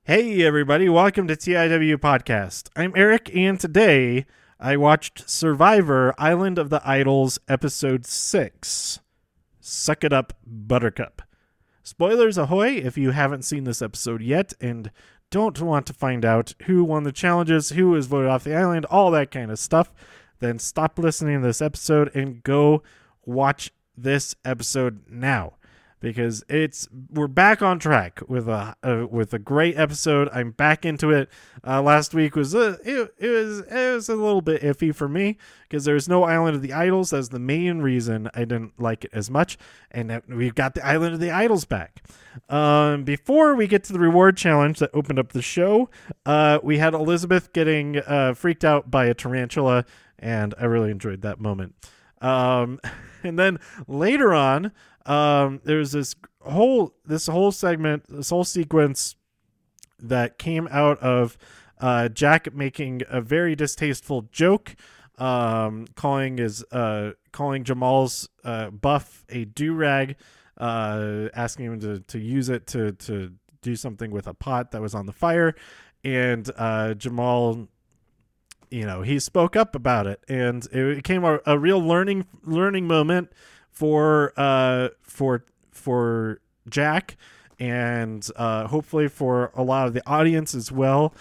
Hey everybody, welcome to TIW Podcast. I'm Eric, and today I watched Survivor Island of the Idols Episode 6, Suck It Up Buttercup. Spoilers ahoy if you haven't seen this episode yet and don't want to find out who won the challenges, who was voted off the island, all that kind of stuff, then stop listening to this episode and go watch this episode now. Because we're back on track with a great episode. I'm back into it. Last week was it was a little bit iffy for me because there's no Island of the Idols. That's the main reason I didn't like it as much. And we've got the Island of the Idols back. Before we get to the reward challenge that opened up the show, we had Elizabeth getting freaked out by a tarantula, and I really enjoyed that moment. And then later on, there's this whole sequence that came out of Jack making a very distasteful joke, calling Jamal's buff a do-rag, asking him to use it to do something with a pot that was on the fire, and Jamal, he spoke up about it, and it became a real learning moment for Jack, and hopefully for a lot of the audience as well.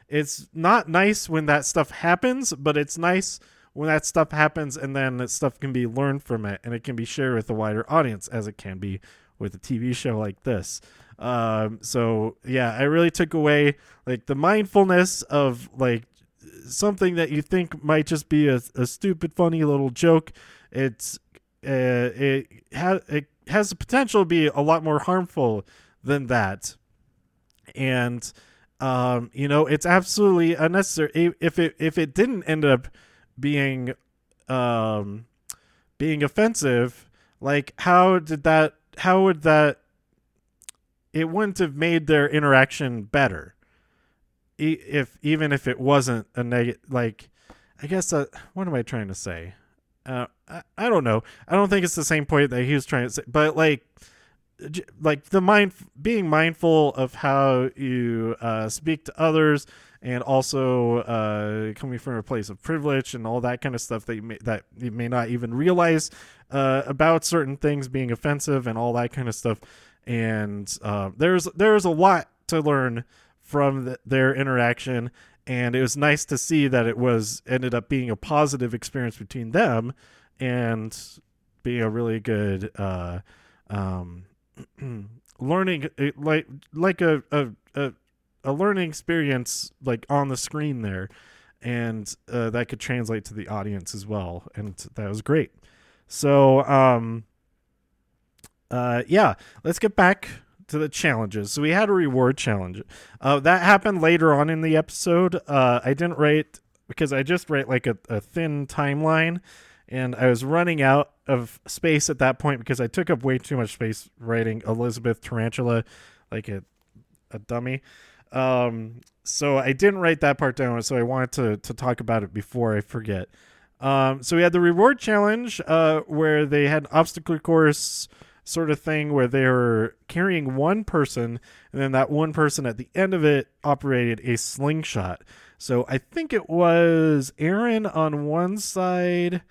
It's not nice when that stuff happens, but it's nice when that stuff happens and then that stuff can be learned from it and it can be shared with a wider audience, as it can be with a TV show like this. So yeah, I really took away like the mindfulness of like something that you think might just be a stupid, funny little joke. It has the potential to be a lot more harmful than that, and it's absolutely unnecessary. If it didn't end up being offensive, like how would that it wouldn't have made their interaction better. Even if it wasn't a negative, like, I guess what am I trying to say? I don't know. I don't think it's the same point that he was trying to say, but like being mindful of how you speak to others, and also coming from a place of privilege and all that kind of stuff that you may not even realize about certain things being offensive and all that kind of stuff. And there's a lot to learn from their interaction, and it was nice to see that it ended up being a positive experience between them and being a really good learning, like a learning experience, like on the screen there, and that could translate to the audience as well, and that was great. So yeah, let's get back to the challenges. So we had a reward challenge. That happened later on in the episode. I didn't write, because I just write like a thin timeline, and I was running out of space at that point because I took up way too much space writing Elizabeth Tarantula like a dummy. So I didn't write that part down, so I wanted to talk about it before I forget. So we had the reward challenge where they had an obstacle course sort of thing where they were carrying one person, and then that one person at the end of it operated a slingshot. So I think it was Aaron on one side,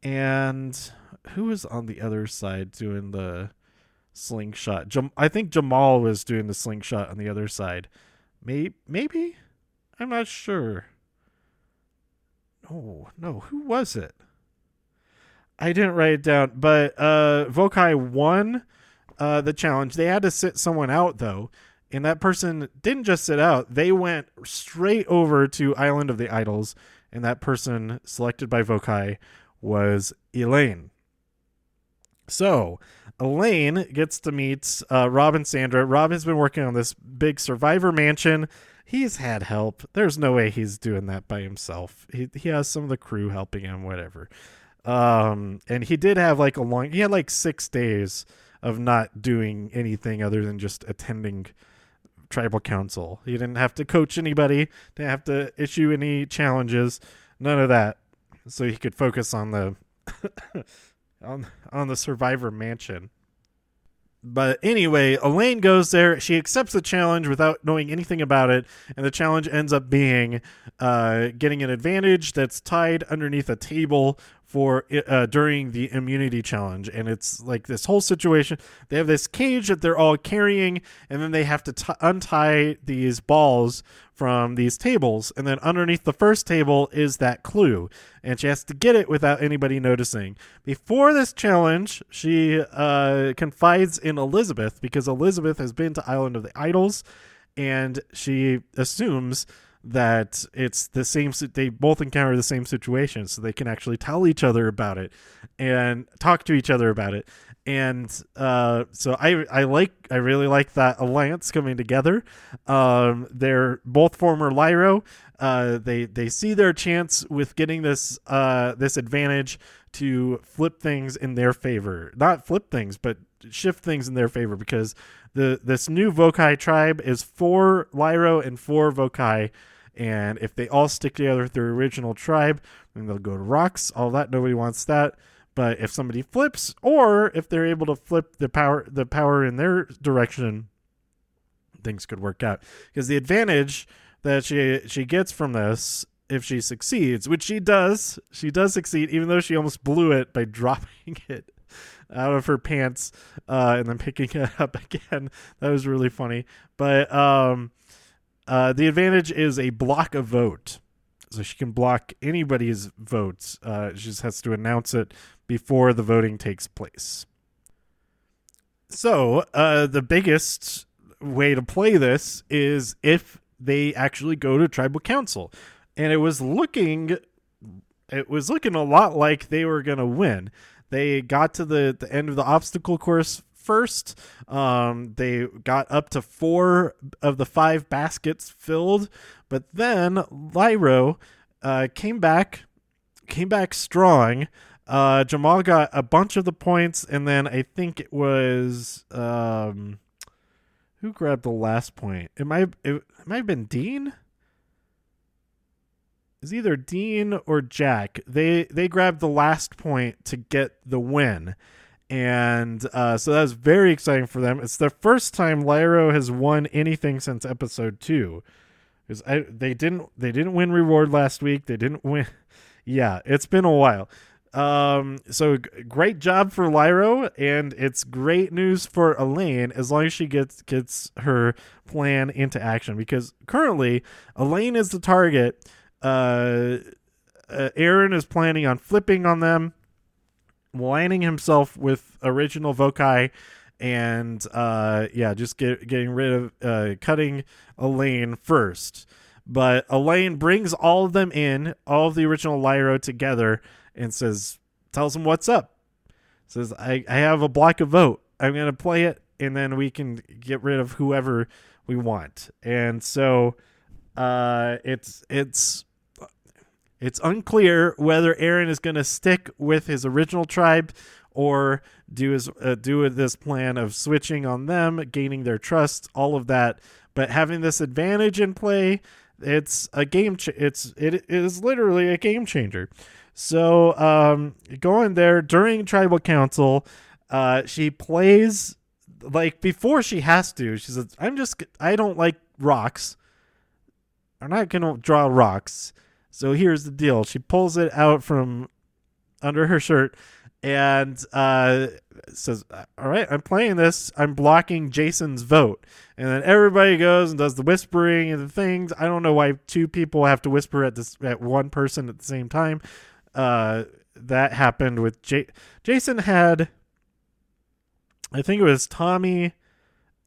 and who was on the other side doing the slingshot? I think Jamal was doing the slingshot on the other side. Maybe? I'm not sure. Oh, no, who was it? I didn't write it down, but Vokai won the challenge. They had to sit someone out, though, and that person didn't just sit out. They went straight over to Island of the Idols, and that person selected by Vokai was Elaine. So Elaine gets to meet Rob and Sandra. Rob has been working on this big Survivor mansion. He's had help. There's no way he's doing that by himself. He has some of the crew helping him, whatever. And he did have he had like 6 days of not doing anything other than just attending tribal council. He didn't have to coach anybody, didn't have to issue any challenges, none of that. So he could focus on the on the Survivor mansion. But anyway, Elaine goes there. She accepts the challenge without knowing anything about it, and the challenge ends up being getting an advantage that's tied underneath a table for during the immunity challenge. And it's like this whole situation. They have this cage that they're all carrying, and then they have to untie these balls from these tables, and then underneath the first table is that clue, and she has to get it without anybody noticing. Before this challenge, she confides in Elizabeth, because Elizabeth has been to Island of the Idols, and she assumes that it's the same. They both encounter the same situation, so they can actually tell each other about it and talk to each other about it. And so I really like that alliance coming together. They're both former Lyro. They see their chance with getting this advantage to flip things in their favor. Not flip things, but shift things in their favor, because this new Vokai tribe is 4 Lyro and 4 Vokai. And if they all stick together with their original tribe, then they'll go to rocks. All that, nobody wants that. But if somebody flips, or if they're able to flip the power in their direction, things could work out. Because the advantage that she gets from this, if she succeeds, which she does succeed, even though she almost blew it by dropping it out of her pants and then picking it up again. That was really funny. But the advantage is a block a vote. So she can block anybody's votes. She just has to announce it before the voting takes place. So the biggest way to play this is if they actually go to tribal council. And it was looking a lot like they were going to win. They got to the end of the obstacle course first. They got up to 4 of the 5 baskets filled, but then Lyro came back strong. Jamal got a bunch of the points, and then I think it was who grabbed the last point? It might have been Dean. It's either Dean or Jack. They grabbed the last point to get the win. And so that was very exciting for them. It's the first time Lyro has won anything since episode 2. Because they didn't win reward last week. They didn't win. Yeah, it's been a while. So great job for Lyro, and it's great news for Elaine as long as she gets her plan into action. Because currently, Elaine is the target. Aaron is planning on flipping on them, aligning himself with original Vokai, and just getting rid of cutting Elaine first. But Elaine brings all of them in, all of the original Lyro together, and tells them what's up. Says, I have a block of vote. I'm going to play it, and then we can get rid of whoever we want. And so it's unclear whether Aaron is going to stick with his original tribe or do this plan of switching on them, gaining their trust, all of that. But having this advantage in play, it's a game. It is literally a game changer. So going there during tribal council, she plays like before she has to. She says, I don't like rocks. I'm not going to draw rocks. So here's the deal. She pulls it out from under her shirt and says, all right, I'm playing this. I'm blocking Jason's vote. And then everybody goes and does the whispering and the things. I don't know why 2 people have to whisper at one person at the same time. That happened with Jason had, I think it was Tommy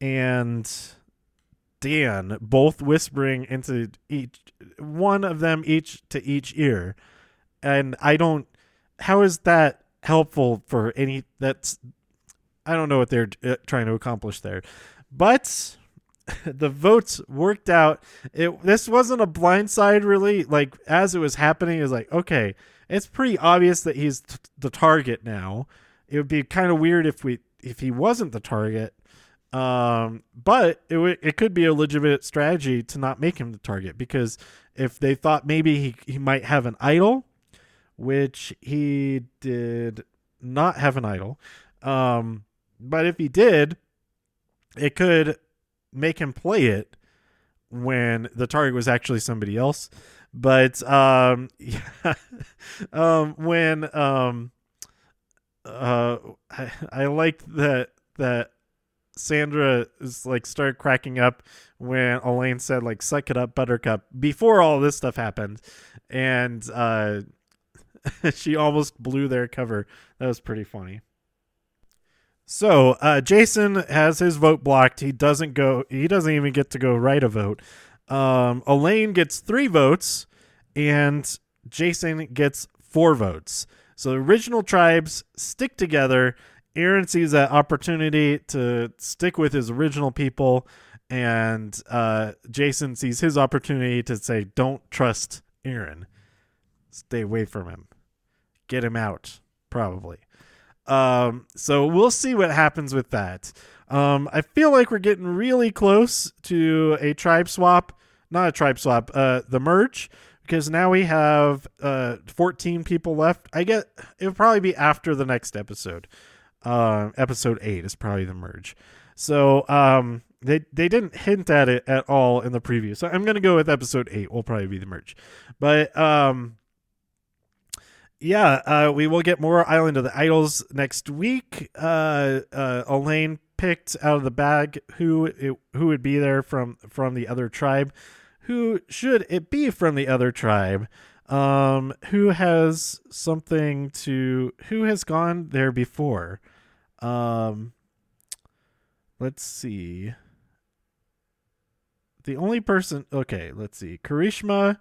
and Dan both whispering into one of them each to each ear. And how is that helpful for I don't know what they're trying to accomplish there. But the votes worked out. This wasn't a blindside, really. Like, as it was happening, it was like, okay, it's pretty obvious that he's the target now. It would be kind of weird if he wasn't the target. But it could be a legitimate strategy to not make him the target, because if they thought maybe he might have an idol, which he did not have an idol, But if he did, it could make him play it when the target was actually somebody else. But yeah, when I liked that Sandra is like started cracking up when Elaine said like "suck it up, Buttercup" before all this stuff happened, and she almost blew their cover. That was pretty funny. So Jason has his vote blocked. He doesn't go. He doesn't even get to go write a vote. Elaine gets 3 votes, and Jason gets 4 votes. So the original tribes stick together. Aaron sees that opportunity to stick with his original people, and Jason sees his opportunity to say, "Don't trust Aaron. Stay away from him. Get him out." Probably. So we'll see what happens with that. I feel like we're getting really close to a tribe swap. Not a tribe swap, the merge, because now we have 14 people left. It'll probably be after the next episode. Episode 8 is probably the merge. So they didn't hint at it at all in the preview. So I'm going to go with episode 8 will probably be the merge. But yeah, we will get more Island of the Idols next week. Elaine picked out of the bag who would be there from the other tribe. Who should it be from the other tribe? Who has gone there before? Let's see. The only person. Okay, let's see. Karishma.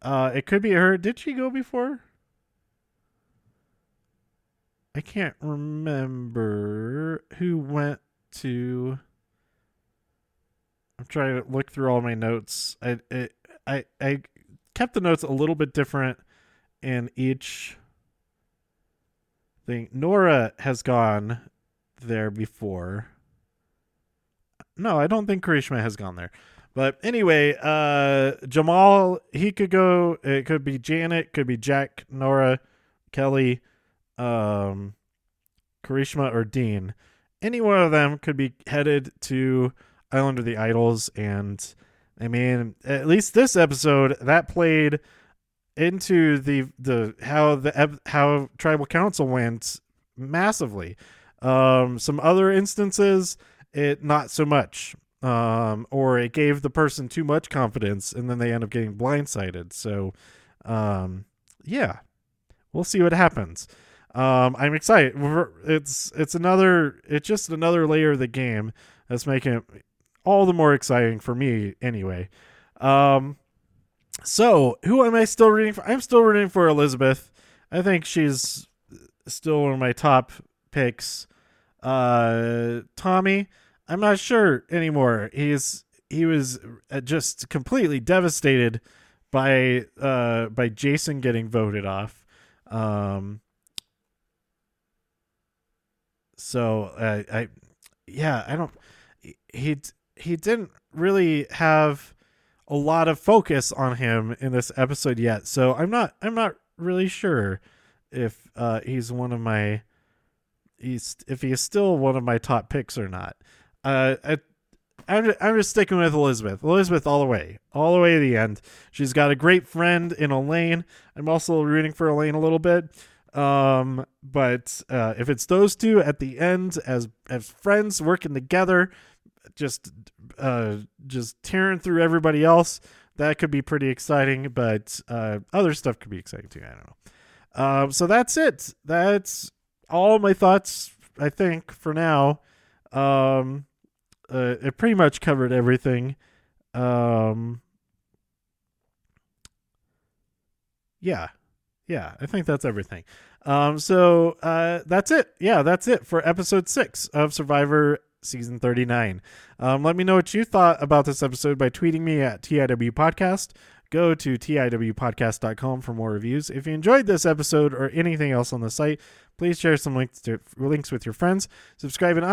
It could be her. Did she go before? I can't remember who went to. I'm trying to look through all my notes. I kept the notes a little bit different in each thing. Nora has gone there before. No, I don't think Karishma has gone there. But anyway, Jamal, he could go. It could be Janet, could be Jack, Nora, Kelly, Karishma, or Dean. Any one of them could be headed to Island of the Idols, and I mean, at least this episode that played into how Tribal Council went massively. Some other instances, it not so much, or it gave the person too much confidence, and then they end up getting blindsided. So, yeah, we'll see what happens. I'm excited. It's just another layer of the game that's making it all the more exciting for me anyway. So who am I still rooting for? I'm still rooting for Elizabeth. I think she's still one of my top picks. Tommy, I'm not sure anymore. He was just completely devastated by Jason getting voted off. So I don't. He didn't really have a lot of focus on him in this episode yet. So I'm not really sure if he's one of my if he is still one of my top picks or not. I'm just sticking with Elizabeth. Elizabeth all the way to the end. She's got a great friend in Elaine. I'm also rooting for Elaine a little bit. But if it's those two at the end as friends working together, just tearing through everybody else, that could be pretty exciting. But other stuff could be exciting too. I don't know. So that's it. That's all my thoughts, I think, for now. It pretty much covered everything. Yeah, I think that's everything. So that's it. Yeah, that's it for episode 6 of Survivor Season 39. Let me know what you thought about this episode by tweeting me at TIW Podcast. Go to tiwpodcast.com for more reviews. If you enjoyed this episode or anything else on the site, please share some links with your friends. Subscribe in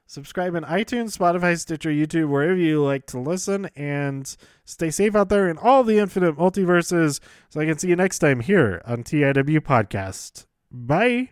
iTunes, Spotify, Stitcher, YouTube, wherever you like to listen, and stay safe out there in all the infinite multiverses so I can see you next time here on TIW Podcast. Bye.